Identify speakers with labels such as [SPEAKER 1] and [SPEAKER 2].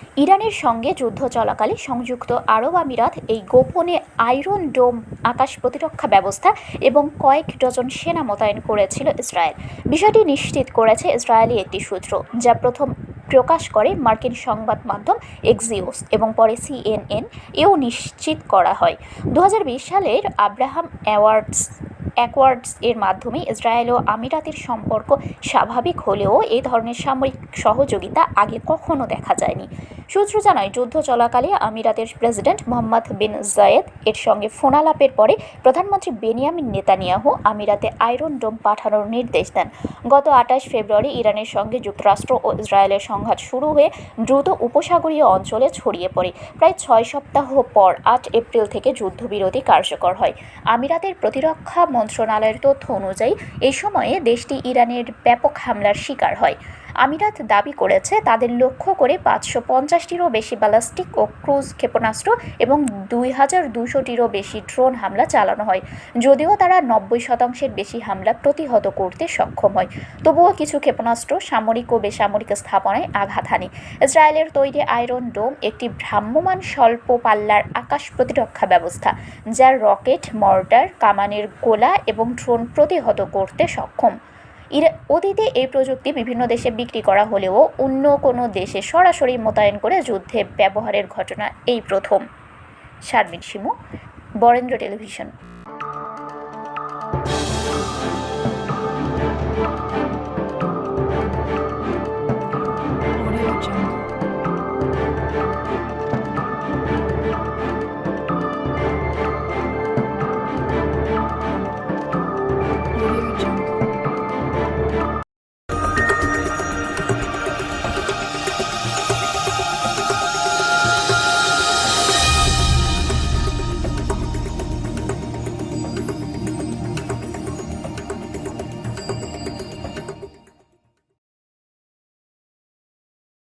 [SPEAKER 1] ইরানের সঙ্গে যুদ্ধ চলাকালে সংযুক্ত আরব আমিরাত এই গোপনে আয়রন ডোম আকাশ প্রতিরক্ষা ব্যবস্থা এবং কয়েক ডজন সেনা মোতায়েন করেছিল ইসরায়েল। বিষয়টি নিশ্চিত করেছে ইসরায়েলি একটি সূত্র, যা প্রথম প্রকাশ করে মার্কিন সংবাদ মাধ্যম এক্সিওস এবং পরে সিএনএন। এও নিশ্চিত করা হয় 2020 সালের আব্রাহাম অ্যাকওয়ার্ডস এর মাধ্যমে ইসরায়েল ও আমিরাতের সম্পর্ক স্বাভাবিক হলেও এই ধরনের সামরিক সহযোগিতা আগে কখনো দেখা যায়নি। সূত্র জানায়, যুদ্ধ চলাকালে আমিরাতের প্রেসিডেন্ট মোহাম্মদ বিন জায়েদ এর সঙ্গে ফোনালাপের পরে প্রধানমন্ত্রী বেনিয়ামিন নেতানিয়াহু আমিরাতে আয়রন ডোম পাঠানোর নির্দেশ দেন। গত 28 ফেব্রুয়ারি ইরানের সঙ্গে যুক্তরাষ্ট্র ও ইসরায়েলের সংঘাত শুরু হয়ে দ্রুত উপসাগরীয় অঞ্চলে ছড়িয়ে পড়ে। প্রায় 6 সপ্তাহ পর 8 এপ্রিল থেকে যুদ্ধবিরতি কার্যকর হয়। আমিরাতের প্রতিরক্ষা মন্ত্রণালয়ের তথ্য অনুযায়ী এই সময়ে দেশটি ইরানের ব্যাপক হামলার শিকার হয়। আমিরাত দাবি করেছে, তাদের লক্ষ্য করে 550টিরও বেশি ব্যালিস্টিক ও ক্রুজ ক্ষেপণাস্ত্র এবং 2200টিরও বেশি ড্রোন হামলা চালানো হয়। যদিও তারা 90% বেশি হামলা প্রতিহত করতে সক্ষম হয়, তবুও কিছু ক্ষেপণাস্ত্র সামরিক ও বেসামরিক স্থাপনায় আঘাত হানে। ইসরায়েলের তৈরি আয়রন ডোম একটি ভ্রাম্যমাণ স্বল্প পাল্লার আকাশ প্রতিরক্ষা ব্যবস্থা, যা রকেট, মর্টার, কামানের গোলা এবং ড্রোন প্রতিহত করতে সক্ষম। অতীতে এই প্রযুক্তি বিভিন্ন দেশে বিক্রি করা হলেও অন্য কোনো দেশে সরাসরি মোতায়েন করে যুদ্ধে ব্যবহারের ঘটনা এই প্রথম। শারমিন শিমু, বরেন্দ্র টেলিভিশন।